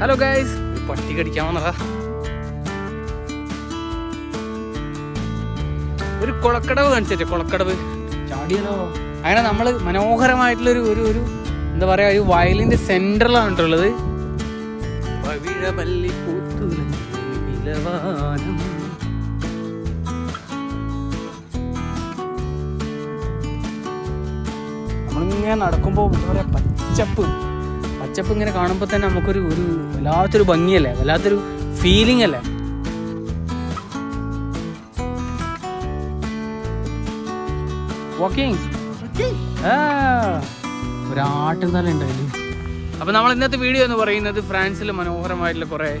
Hello guys, പട്ടി കടിക്കാൻ വന്നതാ. ഒരു കുളക്കടവ് കാണിച്ചേ, കുളക്കടവ് ചാടിയല്ലോ. അങ്ങനെ നമ്മള് മനോഹരമായിട്ടുള്ളൊരു ഒരു ഒരു എന്താ പറയാ, ഒരു വയലിന്റെ സെന്ററിലാണ് കേട്ടുള്ളത്. നമ്മളിങ്ങനെ നടക്കുമ്പോ എന്താ പറയാ, പച്ചപ്പ് ഇങ്ങനെ കാണുമ്പോൾ തന്നെ നമുക്കൊരു ഒരു വല്ലാത്തൊരു ഭംഗിയല്ലേ, വല്ലാത്തൊരു ഫീലിംഗ് അല്ലേ. വാക്കിംഗ് ഒരാട്ടും തല ഉണ്ടായില്ലേ. അപ്പോൾ നമ്മൾ ഇന്നത്തെ വീഡിയോ എന്ന് പറയുന്നത് ഫ്രാൻസിലെ മനോഹരമായിട്ടുള്ള കുറേ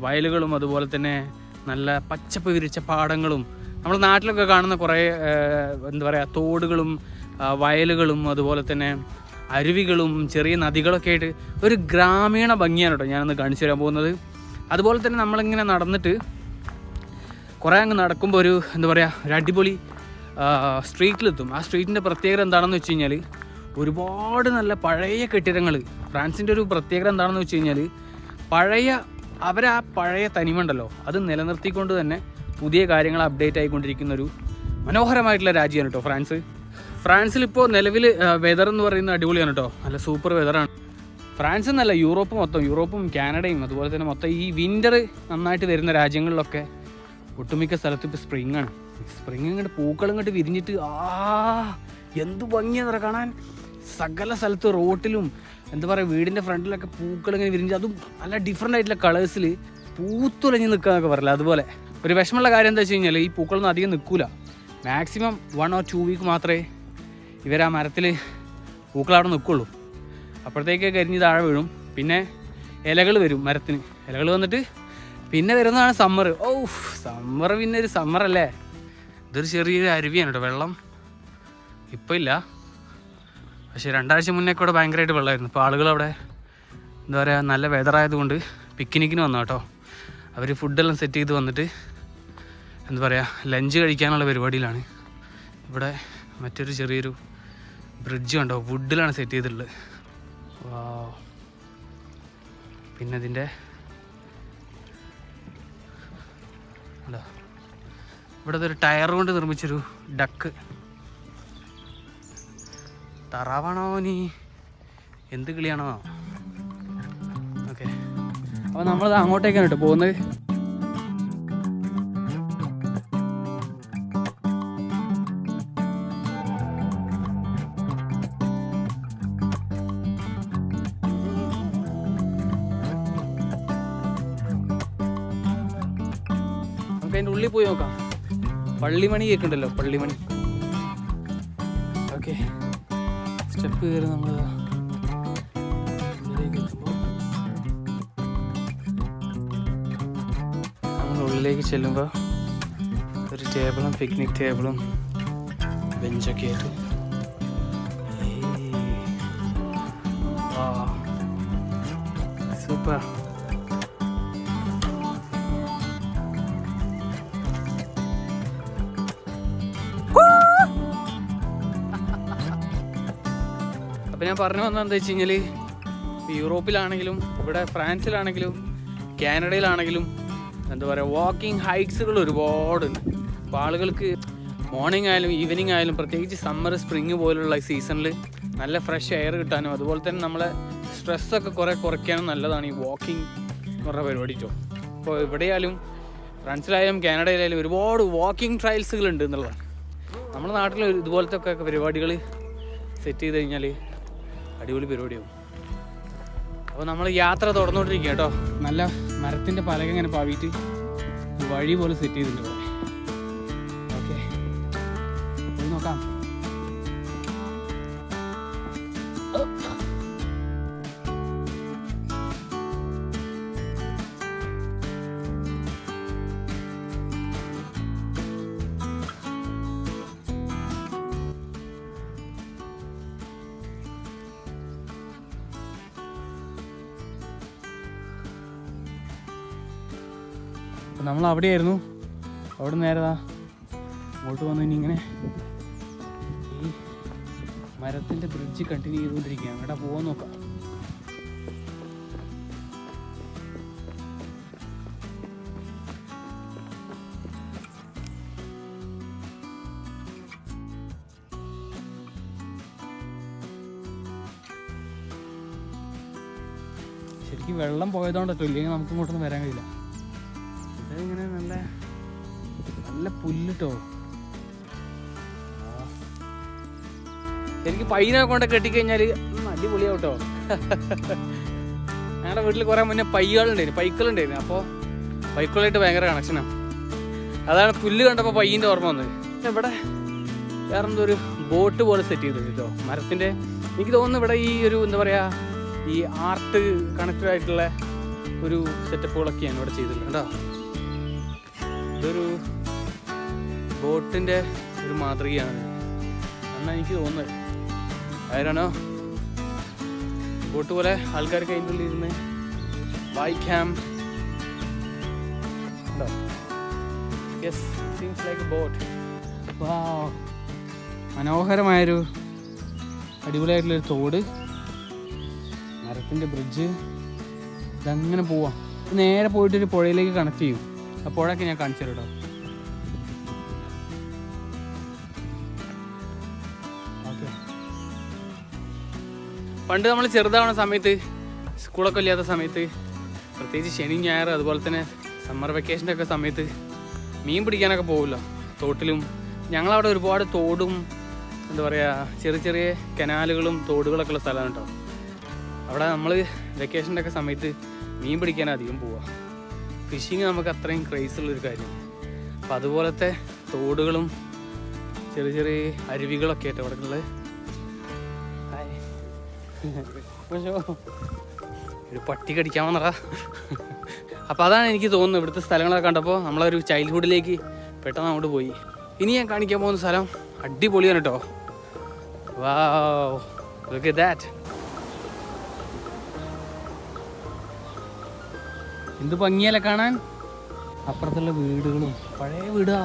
വയലുകളും അതുപോലെ തന്നെ നല്ല പച്ചപ്പ് വിരിച്ച പാടങ്ങളും നമ്മൾ നാട്ടിലൊക്കെ കാണുന്ന കുറേ എന്താ പറയുക, തോടുകളും വയലുകളും അതുപോലെ തന്നെ അരുവികളും ചെറിയ നദികളൊക്കെ ആയിട്ട് ഒരു ഗ്രാമീണ ഭംഗിയാണ് കേട്ടോ ഞാനൊന്ന് കാണിച്ചു തരാൻ പോകുന്നത്. അതുപോലെ തന്നെ നമ്മളിങ്ങനെ നടന്നിട്ട് കുറേ അങ്ങ് നടക്കുമ്പോൾ ഒരു എന്താ പറയുക, ഒരു അടിപൊളി സ്ട്രീറ്റിലെത്തും. ആ സ്ട്രീറ്റിൻ്റെ പ്രത്യേകത എന്താണെന്ന് വെച്ച് കഴിഞ്ഞാൽ ഒരുപാട് നല്ല പഴയ കെട്ടിടങ്ങൾ. ഫ്രാൻസിൻ്റെ ഒരു പ്രത്യേകത എന്താണെന്ന് വെച്ച് കഴിഞ്ഞാൽ പഴയ തനിമയുണ്ടല്ലോ അത് നിലനിർത്തിക്കൊണ്ട് തന്നെ പുതിയ കാര്യങ്ങൾ അപ്ഡേറ്റ് ആയിക്കൊണ്ടിരിക്കുന്നൊരു മനോഹരമായിട്ടുള്ള രാജ്യമാണ് കേട്ടോ ഫ്രാൻസ്. ഫ്രാൻസിലിപ്പോൾ നിലവിൽ വെതർ എന്ന് പറയുന്നത് അടിപൊളിയാണ് കേട്ടോ, നല്ല സൂപ്പർ വെതറാണ്. ഫ്രാൻസ് എന്നല്ല, യൂറോപ്പും കാനഡയും അതുപോലെ തന്നെ മൊത്തം ഈ വിൻ്റർ നന്നായിട്ട് വരുന്ന രാജ്യങ്ങളിലൊക്കെ ഒട്ടുമിക്ക സ്ഥലത്തും ഇപ്പോൾ സ്പ്രിങ്ങാണ്. സ്പ്രിങ് ഇങ്ങോട്ട് പൂക്കൾ ഇങ്ങോട്ട് വിരിഞ്ഞിട്ട് എന്ത് ഭംഗിയാണെന്ന് കാണാൻ. സകല സ്ഥലത്ത് റോട്ടിലും എന്താ പറയുക, വീടിൻ്റെ ഫ്രണ്ടിലൊക്കെ പൂക്കൾ ഇങ്ങനെ വിരിഞ്ഞ്, അതും നല്ല ഡിഫറെൻ്റ് ആയിട്ടുള്ള കളേഴ്സിൽ പൂത്തുലഞ്ഞ് നിൽക്കാന്നൊക്കെ പറയില്ല. അതുപോലെ ഒരു വിഷമമുള്ള കാര്യം എന്താ വെച്ച് കഴിഞ്ഞാൽ ഈ പൂക്കളൊന്നും അധികം നിൽക്കില്ല. മാക്സിമം 1 or 2 വീക്ക് മാത്രമേ ഇവരാ മരത്തിൽ പൂക്കളവിടെ നിൽക്കുള്ളൂ. അപ്പോഴത്തേക്ക് കരിഞ്ഞ് താഴെ വീഴും. പിന്നെ ഇലകൾ വരും മരത്തിന്, ഇലകൾ വന്നിട്ട് പിന്നെ വരുന്നതാണ് സമ്മർ. സമ്മർ പിന്നെ ഒരു സമ്മറല്ലേ. ഇതൊരു ചെറിയൊരു അരുവിയാണ് കേട്ടോ, വെള്ളം ഇപ്പോൾ ഇല്ല, പക്ഷേ 2 ആഴ്ച മുന്നേ കൂടെ ഭയങ്കരമായിട്ട് വെള്ളമായിരുന്നു. ഇപ്പോൾ ആളുകൾ അവിടെ എന്താ പറയുക, നല്ല വെതറായതുകൊണ്ട് പിക്നിക്കിന് വന്നു കേട്ടോ. അവർ ഫുഡെല്ലാം സെറ്റ് ചെയ്ത് വന്നിട്ട് എന്താ പറയുക, ലഞ്ച് കഴിക്കാനുള്ള പരിപാടിയിലാണ്. ഇവിടെ മറ്റൊരു ചെറിയൊരു ബ്രിഡ്ജ് കണ്ടോ, വുഡിലാണ് സെറ്റ് ചെയ്തിട്ടുള്ളത്. പിന്നെ ഇതിൻ്റെ ഇവിടുത്തെ ഒരു ടയർ കൊണ്ട് നിർമ്മിച്ചൊരു ഡക്ക്. തറാവാണോ നീ, എന്ത് കിളിയാണോ? ഓക്കെ, അപ്പോൾ നമ്മളത് അങ്ങോട്ടേക്കാണ് കേട്ടോ പോകുന്നത്. അതിൻ്റെ ഉള്ളിൽ പോയി നോക്കാം. പള്ളിമണി കേൾക്കുന്നുണ്ടല്ലോ, പള്ളിമണി. ഓക്കെ, സ്റ്റെപ്പ് കയറി നമ്മൾ ഉള്ളിലേക്ക് ചെല്ലുമ്പോൾ ഒരു ടേബിളും പിക്നിക് ടേബിളും ബെഞ്ചൊക്കെ ആയിട്ട് സൂപ്പർ. അപ്പോൾ ഞാൻ പറഞ്ഞു വന്നത് എന്താ വെച്ച് കഴിഞ്ഞാൽ, യൂറോപ്പിലാണെങ്കിലും ഇവിടെ ഫ്രാൻസിലാണെങ്കിലും കാനഡയിലാണെങ്കിലും എന്താ പറയുക, വാക്കിംഗ് ഹൈറ്റ്സുകൾ ഒരുപാടുണ്ട്. അപ്പോൾ ആളുകൾക്ക് മോർണിംഗ് ആയാലും ഈവനിങ് ആയാലും പ്രത്യേകിച്ച് സമ്മർ സ്പ്രിങ് പോലുള്ള സീസണിൽ നല്ല ഫ്രഷ് എയർ കിട്ടാനും അതുപോലെ തന്നെ നമ്മളെ സ്ട്രെസ്സൊക്കെ കുറയ്ക്കാനും നല്ലതാണ് ഈ വാക്കിംഗ് എന്ന് പറഞ്ഞ പരിപാടി കേട്ടോ. അപ്പോൾ ഇവിടെയായാലും ഫ്രാൻസിലായാലും കാനഡയിലായാലും ഒരുപാട് വാക്കിംഗ് ട്രയൽസുകൾ ഉണ്ട് എന്നുള്ളതാണ്. നമ്മുടെ നാട്ടിൽ ഇതുപോലത്തെ ഒക്കെ പരിപാടികൾ സെറ്റ് ചെയ്ത് കഴിഞ്ഞാൽ അടിപൊളി പരിപാടിയാവും. അപ്പോൾ നമ്മൾ യാത്ര തുടർന്നുകൊണ്ടിരിക്കുക കേട്ടോ. നല്ല മരത്തിൻ്റെ പലക ഇങ്ങനെ പാവിയിട്ട് വഴി പോലെ സെറ്റ് ചെയ്തിട്ടുണ്ട്. ഓക്കെ, പോയി നോക്കാം. നമ്മൾ അവിടെയായിരുന്നു, അവിടെ നേരെ അങ്ങോട്ട് വന്നു. ഇനി ഇങ്ങനെ ഈ മരത്തിൻ്റെ ബ്രിഡ്ജ് കണ്ടിന്യൂ ചെയ്തുകൊണ്ടിരിക്കുകയാണ്. എടാ പോകാൻ നോക്കാം. ശരിക്കും വെള്ളം പോയതുകൊണ്ടോ ഇല്ലെങ്കിൽ നമുക്ക് ഇങ്ങോട്ടൊന്നും വരാൻ കഴിയില്ല. ഇതിങ്ങനെ നല്ല നല്ല പുല്ലിട്ടോ. ശരിക്കും പയ്യനെ കൊണ്ട് കെട്ടിക്കഴിഞ്ഞാൽ അടിപൊളിയാവും കേട്ടോ. ഞങ്ങളുടെ വീട്ടിൽ കുറേ മുന്നേ പൈക്കളുണ്ടായിരുന്നു. അപ്പോൾ പൈക്കളായിട്ട് ഭയങ്കര കണക്ഷനാണ്. അതാണ് പുല്ല് കണ്ടപ്പോൾ പയ്യൻ്റെ ഓർമ്മ വന്നത്. ഇവിടെ വേറെ എന്തോ ഒരു ബോട്ട് പോലെ സെറ്റ് ചെയ്തിട്ടുണ്ട് കേട്ടോ മരത്തിൻ്റെ. എനിക്ക് തോന്നുന്നു ഇവിടെ ഈ ഒരു എന്താ പറയുക ഈ ആർട്ട് കണക്റ്റഡ് ആയിട്ടുള്ള ഒരു സെറ്റപ്പുകളൊക്കെയാണ് ഇവിടെ ചെയ്തിട്ടുള്ളത് കേട്ടോ. ഇതൊരു ബോട്ടിൻ്റെ ഒരു മാതൃകയാണ് എന്നാണ് എനിക്ക് തോന്നുന്നത്. ആരാണോ ബോട്ട് പോലെ ആൾക്കാർക്ക് അതിൻ്റെ ഉള്ളിൽ ഇരുന്ന് വായിക്കാം. Yes, seems like a boat. Wow, മനോഹരമായൊരു അടിപൊളിയായിട്ടുള്ളൊരു തോട്, മരത്തിൻ്റെ ബ്രിഡ്ജ്. ഇതങ്ങനെ പോവാം. നേരെ പോയിട്ടൊരു പുഴയിലേക്ക് കണക്ട് ചെയ്യും. ആ പുഴയൊക്കെ ഞാൻ കാണിച്ചു തരാം കേട്ടോ. ഓക്കെ, പണ്ട് നമ്മൾ ചെറുതാവുന്ന സമയത്ത്, സ്കൂളൊക്കെ ഇല്ലാത്ത സമയത്ത്, പ്രത്യേകിച്ച് ശനി ഞായർ അതുപോലെ തന്നെ സമ്മർ വെക്കേഷൻ്റെ ഒക്കെ സമയത്ത് മീൻ പിടിക്കാനൊക്കെ പോകുമല്ലോ തോട്ടിലും. ഞങ്ങളവിടെ ഒരുപാട് തോടും എന്താ പറയുക ചെറിയ ചെറിയ കനാലുകളും തോടുകളൊക്കെ ഉള്ള സ്ഥലമാണ് കേട്ടോ. അവിടെ നമ്മൾ വെക്കേഷൻ്റെ ഒക്കെ സമയത്ത് മീൻ പിടിക്കാൻ അധികം പോവുക. ഫിഷിങ് നമുക്ക് അത്രയും ക്രേസ് ഉള്ളൊരു കാര്യം. അപ്പം അതുപോലത്തെ തോടുകളും ചെറിയ ചെറിയ അരുവികളൊക്കെ ആയിട്ട് അവിടെ ഉള്ളത്. ഒരു പട്ടി കടിക്കാൻ വന്നടാ. അപ്പോൾ അതാണ് എനിക്ക് തോന്നുന്നത്. ഇവിടുത്തെ സ്ഥലങ്ങളൊക്കെ കണ്ടപ്പോൾ നമ്മളൊരു ചൈൽഡ്ഹുഡിലേക്ക് പെട്ടെന്ന് അങ്ങോട്ട് പോയി. ഇനി ഞാൻ കാണിക്കാൻ പോകുന്ന സ്ഥലം അടിപൊളിയാണ് കേട്ടോ. വാവ്, ലുക്ക് അറ്റ് ദാറ്റ്. എന്ത് ഭംഗിയല്ലേ കാണാൻ. അപ്പുറത്തുള്ള വീടുകളും പഴയ വീടാ.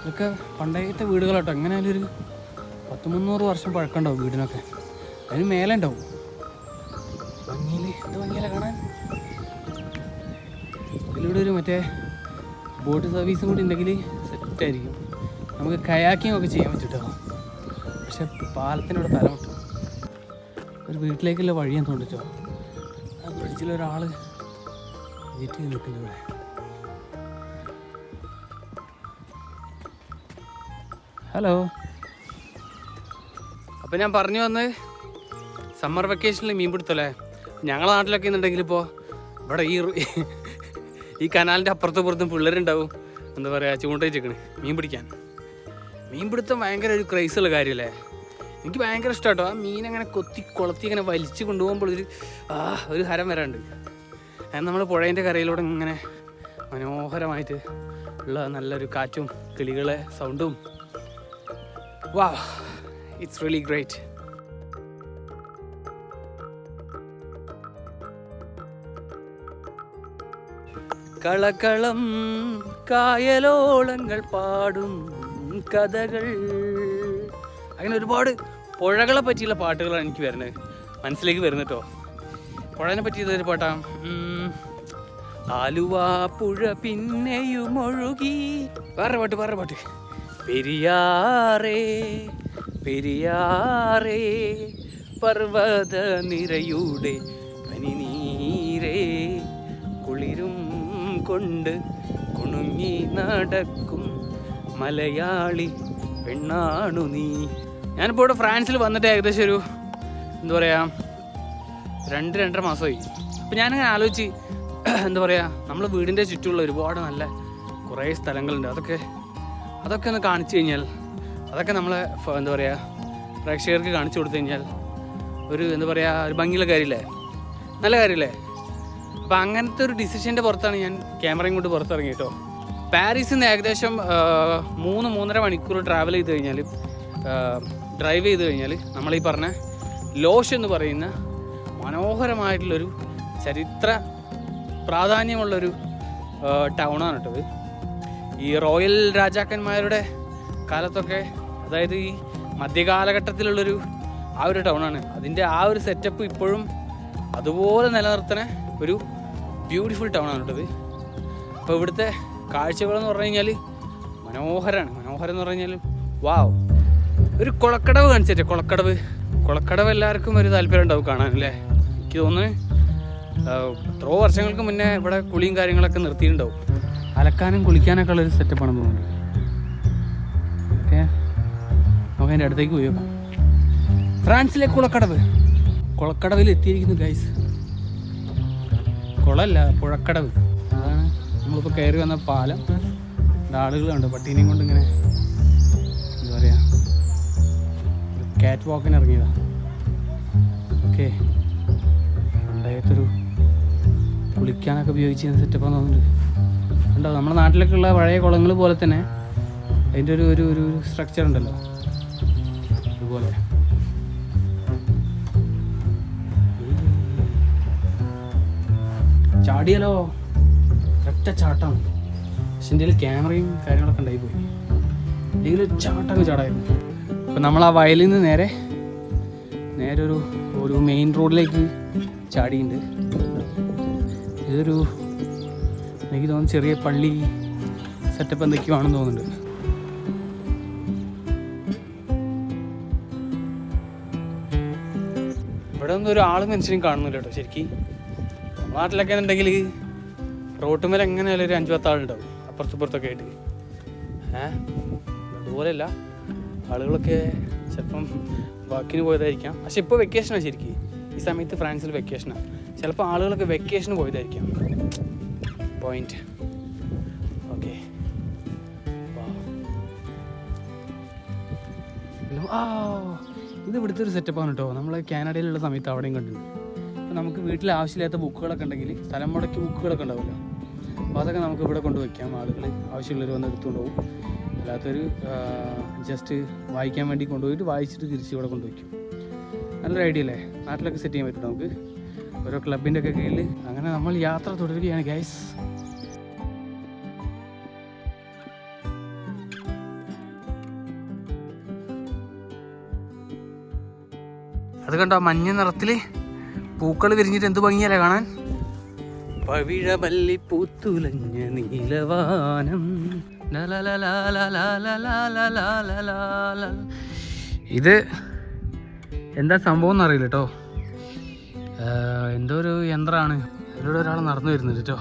ഇതൊക്കെ പണ്ടത്തെ വീടുകളാട്ടോ. എങ്ങനെ ആയാലും ഒരു 100-300 വർഷം പഴക്കമുണ്ടാവും വീടിനൊക്കെ. അതിന് മേലെ ഉണ്ടാവും. ഭംഗിയിൽ എന്ത് ഭംഗിയല്ലേ കാണാൻ. ഇതിലൂടെ ഒരു മറ്റേ ബോട്ട് സർവീസും കൂടി ഉണ്ടെങ്കിൽ സെറ്റായിരിക്കും. നമുക്ക് കയാക്കിങ് ഒക്കെ ചെയ്യാൻ പറ്റും കേട്ടോ. പക്ഷെ പാലത്തിനോട് തലമുട്ടും. ഒരു വീട്ടിലേക്കുള്ള വഴിയാൻ തോന്നിട്ടോ. ആ ബ്രിഡ്ജിലൊരാൾ വെയിറ്റ് ചെയ്ത് നിൽക്കുന്നു ഇവിടെ. ഹലോ. അപ്പോൾ ഞാൻ പറഞ്ഞു വന്ന് സമ്മർ വെക്കേഷനിൽ മീൻ പിടുത്തല്ലേ. ഞങ്ങളുടെ നാട്ടിലൊക്കെ എന്നുണ്ടെങ്കിൽ ഇപ്പോൾ ഇവിടെ ഈ കനാലിൻ്റെ അപ്പുറത്തും പുറത്തും പിള്ളേരുണ്ടാവും എന്താ പറയുക ചൂണ്ടയിച്ചേക്കണ് മീൻ പിടിക്കാൻ. മീൻ പിടുത്തം ഭയങ്കര ഒരു ക്രൈസുള്ള കാര്യമല്ലേ. എനിക്ക് ഭയങ്കര ഇഷ്ടം കേട്ടോ. ആ മീൻ അങ്ങനെ കൊളത്തി ഇങ്ങനെ വലിച്ച് കൊണ്ടുപോകുമ്പോൾ ഒരു ഹരം വരാണ്ട്. അത് നമ്മൾ പുഴേൻ്റെ കരയിലൂടെ ഇങ്ങനെ മനോഹരമായിട്ട് ഉള്ള നല്ലൊരു കാറ്റും കിളികളെ സൗണ്ടും. വാവ്, ഇറ്റ്സ് റിയലി ഗ്രേറ്റ്. കളകളം കായലോളങ്ങൾ പാടും കഥകൾ. അങ്ങനെ ഒരുപാട് പുഴകളെ പറ്റിയുള്ള പാട്ടുകളാണ് എനിക്ക് വരുന്നത്, മനസ്സിലേക്ക് വരുന്നത് കേട്ടോ. പുഴനെ പറ്റിയതൊരു പാട്ടാ. ആലുവാ പുഴ പിന്നെയും ഒഴുകി. വേറെ പാട്ട്. പെരിയാറേ പെരിയാറേ പർവ്വത നിരയുടെ പനിനീരേ കുളിരും കൊണ്ട് കുണുങ്ങി നടക്കും മലയാളി പെണ്ണാണു നീ. ഞാനിപ്പോൾ ഇവിടെ ഫ്രാൻസിൽ വന്നിട്ട് ഏകദേശം ഒരു എന്താ പറയുക 2-2.5 മാസമായി. അപ്പോൾ ഞാനിങ്ങനെ ആലോചിച്ച് എന്താ പറയുക നമ്മൾ വീടിൻ്റെ ചുറ്റുമുള്ള ഒരുപാട് നല്ല കുറേ സ്ഥലങ്ങളുണ്ട്. അതൊക്കെ ഒന്ന് കാണിച്ചു കഴിഞ്ഞാൽ, അതൊക്കെ നമ്മളെ എന്താ പറയുക പ്രേക്ഷകർക്ക് കാണിച്ചു കൊടുത്തു കഴിഞ്ഞാൽ ഒരു എന്താ പറയുക ഒരു ഭംഗിയുള്ള കാര്യമില്ലേ, നല്ല കാര്യമില്ലേ. അപ്പോൾ അങ്ങനത്തെ ഒരു ഡിസിഷൻ്റെ പുറത്താണ് ഞാൻ ക്യാമറയും കൊണ്ട് പുറത്തിറങ്ങി കേട്ടോ. പാരീസിൽ നിന്ന് ഏകദേശം 3-3.5 മണിക്കൂർ ഡ്രൈവ് ചെയ്ത് കഴിഞ്ഞാൽ നമ്മളീ പറഞ്ഞ ലോഷ് എന്ന് പറയുന്ന മനോഹരമായിട്ടുള്ളൊരു ചരിത്ര പ്രാധാന്യമുള്ളൊരു ടൗണാണ് കേട്ടത്. ഈ റോയൽ രാജാക്കന്മാരുടെ കാലത്തൊക്കെ, അതായത് ഈ മധ്യകാലഘട്ടത്തിലുള്ളൊരു ആ ഒരു ടൗണാണ്. അതിൻ്റെ ആ ഒരു സെറ്റപ്പ് ഇപ്പോഴും അതുപോലെ നിലനിർത്തുന്ന ഒരു ബ്യൂട്ടിഫുൾ ടൗണാണ് കേട്ടത്. അപ്പോൾ ഇവിടുത്തെ കാഴ്ചകളെന്ന് പറഞ്ഞു കഴിഞ്ഞാൽ മനോഹരം എന്ന് പറഞ്ഞു കഴിഞ്ഞാൽ വാവ്. ഒരു കുളക്കടവ് കാണിച്ചിട്ട്, കുളക്കടവ് എല്ലാവർക്കും ഒരു താല്പര്യം ഉണ്ടാവും കാണാനല്ലേ. എനിക്ക് തോന്നുന്നു എത്രയോ വർഷങ്ങൾക്ക് മുന്നേ ഇവിടെ കുളിയും കാര്യങ്ങളൊക്കെ നിർത്തിയിട്ടുണ്ടാവും. അലക്കാനും കുളിക്കാനൊക്കെ ഉള്ളൊരു സെറ്റപ്പാണെന്ന് തോന്നുന്നുണ്ട്. ഓക്കെ, നമുക്ക് അതിൻ്റെ അടുത്തേക്ക് പോയി നോക്കാം. ഫ്രാൻസിലെ കുളക്കടവിൽ എത്തിയിരിക്കുന്നു ഗൈസ്. കുളമല്ല, പുഴക്കടവ്. അതാണ് നമ്മളിപ്പോൾ കയറി വന്ന പാലം. ആളുകളുണ്ട് പട്ടീനെയും കൊണ്ട് ഇങ്ങനെ എന്താ പറയുക, കാറ്റ് വാക്കിന് ഇറങ്ങിയതാണ്. ഓക്കെ, പണ്ടേത്തൊരു കുളിക്കാനൊക്കെ ഉപയോഗിച്ച് സെറ്റപ്പാന്ന് തോന്നുന്നുണ്ട്. ഉണ്ടോ നമ്മുടെ നാട്ടിലൊക്കെയുള്ള പഴയ കുളങ്ങൾ പോലെ തന്നെ അതിൻ്റെ ഒരു സ്ട്രക്ചർ ഉണ്ടല്ലോ, അതുപോലെ. ചാടിയാലോ, ഒറ്റ ചാട്ടം. പക്ഷെ എൻ്റെ ക്യാമറയും കാര്യങ്ങളൊക്കെ ഉണ്ടായി പോയി. അല്ലെങ്കിൽ ചാട്ടങ്ങ് ചാടായിരുന്നു. അപ്പം നമ്മൾ ആ വയലിൽ നിന്ന് നേരെ ഒരു മെയിൻ റോഡിലേക്ക് ചാടിയുണ്ട്. ഇതൊരു എനിക്ക് തോന്നുന്നു ചെറിയ പള്ളി സെറ്റപ്പ് എന്തൊക്കെയോ ആണെന്ന് തോന്നുന്നുണ്ട്. ഇവിടെ ഒന്നും ഒരു ആളും മനുഷ്യനും കാണുന്നില്ല കേട്ടോ. ശരിക്കും നാട്ടിലൊക്കെ ഉണ്ടെങ്കിൽ റോട്ടുമേൽ എങ്ങനെയാലും ഒരു 5-10 ആളുണ്ടാവും അപ്പുറത്തുപ്പുറത്തൊക്കെ ആയിട്ട്. അതുപോലെയല്ല, ആളുകളൊക്കെ ചിലപ്പം വാക്കിന് പോയതായിരിക്കാം. പക്ഷെ ഇപ്പോൾ വെക്കേഷനാണ് ശരിക്കും. ഈ സമയത്ത് ഫ്രാൻസിൽ വെക്കേഷനാണ്. ചിലപ്പോൾ ആളുകളൊക്കെ വെക്കേഷന് പോയതായിരിക്കാം. പോയിന്റ്. ഓക്കെ, ഇത് ഇവിടുത്തെ ഒരു സെറ്റപ്പാണ് കേട്ടോ. നമ്മൾ കാനഡയിലുള്ള സമയത്ത് അവിടെയും കണ്ടിട്ടുണ്ട്. അപ്പോൾ നമുക്ക് വീട്ടിൽ ആവശ്യമില്ലാത്ത ബുക്കുകളൊക്കെ ഉണ്ടെങ്കിൽ സ്ഥലം മുടക്കി ബുക്കുകളൊക്കെ ഉണ്ടാവുമല്ലോ, അപ്പോൾ അതൊക്കെ നമുക്ക് ഇവിടെ കൊണ്ടുവയ്ക്കാം. ആളുകൾ ആവശ്യമുള്ളവർ വന്ന് എടുത്തുകൊണ്ട് പോകും. അല്ലാത്തൊരു ജസ്റ്റ് വായിക്കാൻ വേണ്ടി കൊണ്ടുപോയിട്ട് വായിച്ചിട്ട് തിരിച്ച് ഇവിടെ കൊണ്ടുവയ്ക്കും. നല്ലൊരു ഐഡിയ അല്ലേ? നാട്ടിലൊക്കെ സെറ്റ് ചെയ്യാൻ പറ്റും നമുക്ക്, ഓരോ ക്ലബിൻ്റെ ഒക്കെ കീഴിൽ. അങ്ങനെ നമ്മൾ യാത്ര തുടരുകയാണ് ഗൈസ്. അത് കണ്ടോ, മഞ്ഞ നിറത്തിൽ പൂക്കൾ വിരിഞ്ഞിട്ട് എന്ത് ഭംഗിയല്ലേ കാണാൻ. പവിഴമല്ലി പൂത്തുലഞ്ഞ നീലവാനം. ഇത് എന്താ സംഭവം എന്നറിയില്ല കേട്ടോ. എന്തോ ഒരു യന്ത്രമാണ്. ഇതിലൂടെ ഒരാൾ നടന്നു വരുന്നുണ്ട് കേട്ടോ.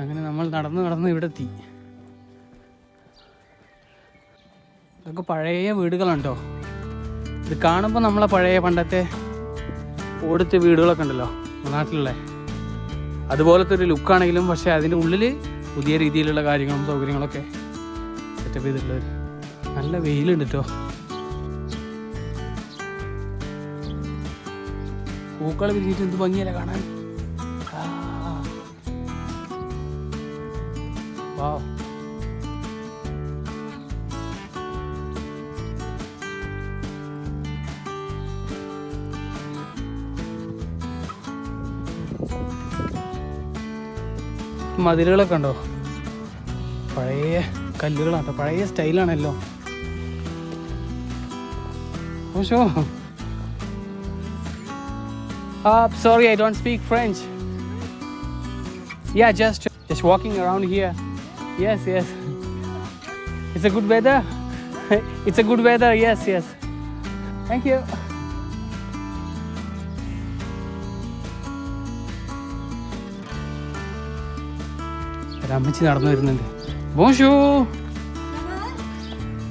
അങ്ങനെ നമ്മൾ നടന്ന് ഇവിടെ എത്തി. ഇതൊക്കെ പഴയ വീടുകളുണ്ടോ. ഇത് കാണുമ്പോൾ നമ്മളെ പഴയ പണ്ടത്തെ ഓടിച്ച വീടുകളൊക്കെ ഉണ്ടല്ലോ നാട്ടിലുള്ള, അതുപോലത്തെ ഒരു ലുക്കാണെങ്കിലും പക്ഷേ അതിൻ്റെ ഉള്ളിൽ പുതിയ രീതിയിലുള്ള കാര്യങ്ങളും സൗകര്യങ്ങളൊക്കെ സെറ്റപ്പ് ചെയ്തിട്ടുള്ളവർ. നല്ല വെയിലുണ്ട് കേട്ടോ. പൂക്കൾ വിരിഞ്ഞിട്ട് എന്ത് ഭംഗിയല്ലേ കാണാൻ. വാവ്, മതിലുകളൊക്കെ ഉണ്ടോ, പഴയ കല്ലുകളാട്ടോ, പഴയ സ്റ്റൈലാണല്ലോ. Osho, sorry, I don't speak French. Yeah, just walking around here. Yes. It's a good weather. It's a good weather. Yes. Thank you. അമ്മച്ചി നടന്നു വരുന്നുണ്ട്. Bonjour.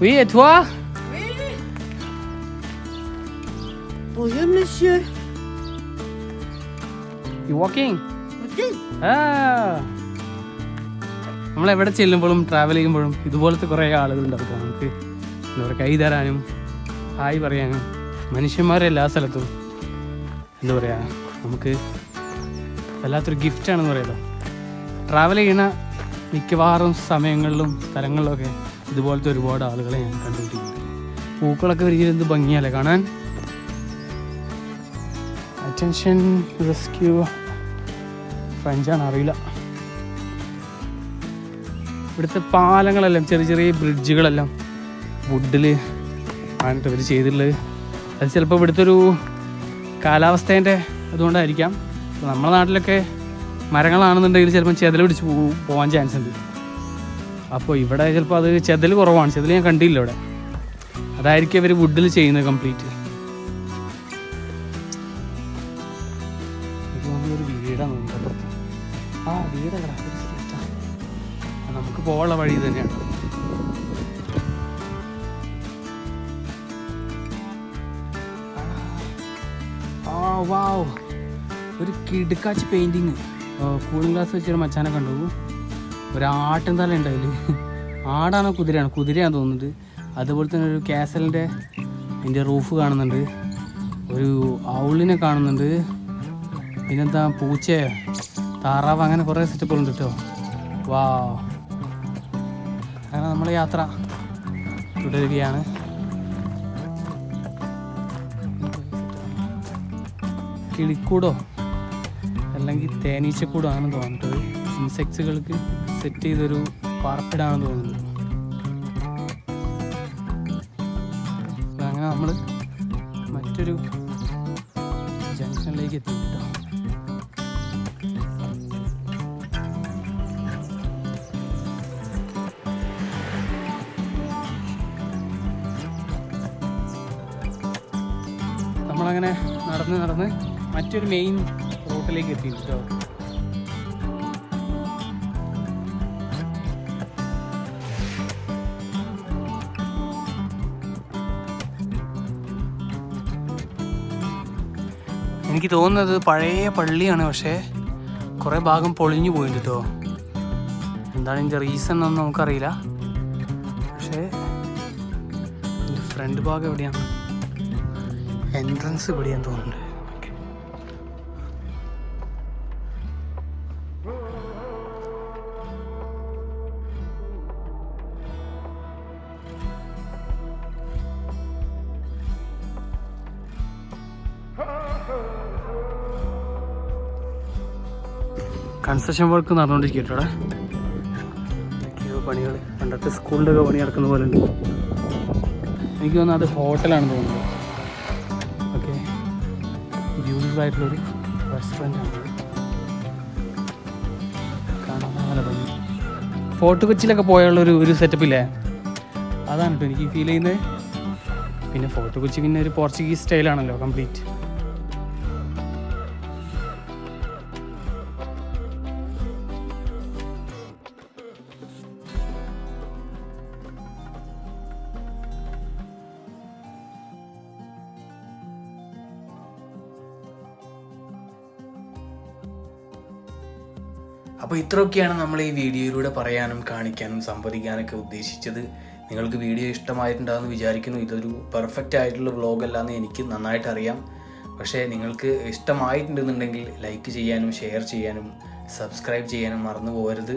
Oui, et toi? Oui. Bonjour, monsieur. You walking? Okay. നമ്മൾ എവിടെ ചെല്ലുമ്പോഴും travel ചെയ്യുമ്പോഴും ഇതുപോലത്തെ കുറേ ആളുകളുണ്ടാവും. നമുക്ക് എന്താ പറയുക, കൈ തരാനും ഹായ് പറയാനും. മനുഷ്യന്മാരെല്ലാ സ്ഥലത്തും എന്താ പറയുക, നമുക്ക് വല്ലാത്തൊരു ഗിഫ്റ്റാണെന്ന് പറയുമല്ലോ. ട്രാവൽ ചെയ്യണ മിക്കവാറും സമയങ്ങളിലും സ്ഥലങ്ങളിലൊക്കെ ഇതുപോലത്തെ ഒരുപാട് ആളുകളെ ഞാൻ കണ്ടുപിടിക്കുന്നുണ്ട്. പൂക്കളൊക്കെ വിരിഞ്ഞിട്ട് എന്ത് ഭംഗിയല്ലേ കാണാൻ. അറ്റൻഷൻ റെസ്ക്യൂ ഫ്രഞ്ചാണ് അറിയില്ല. ഇവിടുത്തെ പാലങ്ങളെല്ലാം ചെറിയ ചെറിയ ബ്രിഡ്ജുകളെല്ലാം വുഡിൽ ആണ് ഇവർ ചെയ്തിട്ടുള്ളത്. അത് ചിലപ്പോൾ ഇവിടുത്തെ ഒരു കാലാവസ്ഥേൻ്റെ അതുകൊണ്ടായിരിക്കാം. നമ്മുടെ നാട്ടിലൊക്കെ മരങ്ങളാണെന്നുണ്ടെങ്കിൽ ചിലപ്പം ചെതൽ പിടിച്ച് പോകാൻ ചാൻസ് ഉണ്ട്. അപ്പോൾ ഇവിടെ ചിലപ്പോൾ അത് ചെതൽ കുറവാണ്. ചെതൽ ഞാൻ കണ്ടില്ല ഇവിടെ. അതായിരിക്കും ഇവർ വുഡിൽ ചെയ്യുന്നത് കംപ്ലീറ്റ്. ഒരു വീടാണ് ആ വീടല്ല, നമുക്ക് പോകാനുള്ള വഴി തന്നെയാണ്. വാവ്, ഒരു കിടുക്കാച്ച് പെയിൻറ്റിങ്. കൂളിംഗ് ഗ്ലാസ് വെച്ചൊരു മച്ചാനെ കണ്ടു. ഒരാട്ടും തല ഉണ്ട് അതിൽ. ആടാണോ കുതിരയാണോ? കുതിരയാണെന്ന് തോന്നുന്നുണ്ട്. അതുപോലെ തന്നെ ഒരു കാസലിൻ്റെ അതിൻ്റെ റൂഫ് കാണുന്നുണ്ട്. ഒരു ഔളിനെ കാണുന്നുണ്ട്. പിന്നെന്താ പൂച്ചയോ താറാവ്, അങ്ങനെ കുറേ സെറ്റപ്പുകളുണ്ട് കേട്ടോ. വാ, അങ്ങനെ നമ്മൾ യാത്ര തുടരുകയാണ്. കിളിക്കൂടോ അല്ലെങ്കിൽ തേനീച്ചക്കൂടോ ആണെന്ന് തോന്നിട്ടത്. ഇൻസെക്ട്സുകൾക്ക് സെറ്റ് ചെയ്തൊരു പാർപ്പിടാണെന്ന് തോന്നുന്നു. അങ്ങനെ നമ്മൾ മറ്റൊരു ജംഗ്ഷനിലേക്ക് എത്തി കേട്ടോ. നമ്മളങ്ങനെ നടന്ന് മറ്റൊരു മെയിൻ റൂട്ടിലേക്ക് എത്തി കേട്ടോ. എനിക്ക് തോന്നുന്നത് പഴയ പള്ളിയാണ്, പക്ഷേ കുറേ ഭാഗം പൊളിഞ്ഞു പോയിട്ടുണ്ട് കേട്ടോ. എന്താണ് ഇതിൻ്റെ റീസൺ എന്നൊന്നും നമുക്കറിയില്ല. പക്ഷേ ഫ്രണ്ട് ഭാഗം എവിടെയാണ്? എൻട്രൻസ് ഇവിടെയാന്ന് തോന്നുന്നുണ്ട്. കൺസ്ട്രക്ഷൻ വർക്ക് നടന്നുകൊണ്ടിരിക്കട്ടോ. പണികൾ പണ്ടത്തെ സ്കൂളിൻ്റെ ഒക്കെ പണി നടക്കുന്ന പോലെ ഉണ്ട്. എനിക്ക് തോന്നുന്നത് അത് ഹോട്ടലാണെന്ന് തോന്നുന്നത്. ഓക്കെ, ബ്യൂട്ടിഫുൾ ആയിട്ടുള്ളൊരു റെസ്റ്റോറൻ്റ് ആണ്. കാണാൻ നല്ല ഭംഗി. ഫോർട്ട് കൊച്ചിയിലൊക്കെ പോയുള്ളൊരു സെറ്റപ്പില്ലേ, അതാണ് കേട്ടോ എനിക്ക് ഫീൽ ചെയ്യുന്നത്. പിന്നെ ഫോർട്ട് കൊച്ചി പിന്നെ ഒരു പോർച്ചുഗീസ് സ്റ്റൈലാണല്ലോ കംപ്ലീറ്റ്. അപ്പോൾ ഇത്രയൊക്കെയാണ് നമ്മൾ ഈ വീഡിയോയിലൂടെ പറയാനും കാണിക്കാനും സംവദിക്കാനൊക്കെ ഉദ്ദേശിച്ചത്. നിങ്ങൾക്ക് വീഡിയോ ഇഷ്ടമായിട്ടുണ്ടാകുമെന്ന് വിചാരിക്കുന്നു. ഇതൊരു പെർഫെക്റ്റ് ആയിട്ടുള്ള വ്ളോഗല്ലാന്ന് എനിക്ക് നന്നായിട്ട് അറിയാം. പക്ഷേ നിങ്ങൾക്ക് ഇഷ്ടമായിട്ടുണ്ടെന്നുണ്ടെങ്കിൽ ലൈക്ക് ചെയ്യാനും ഷെയർ ചെയ്യാനും സബ്സ്ക്രൈബ് ചെയ്യാനും മറന്നു പോകരുത്.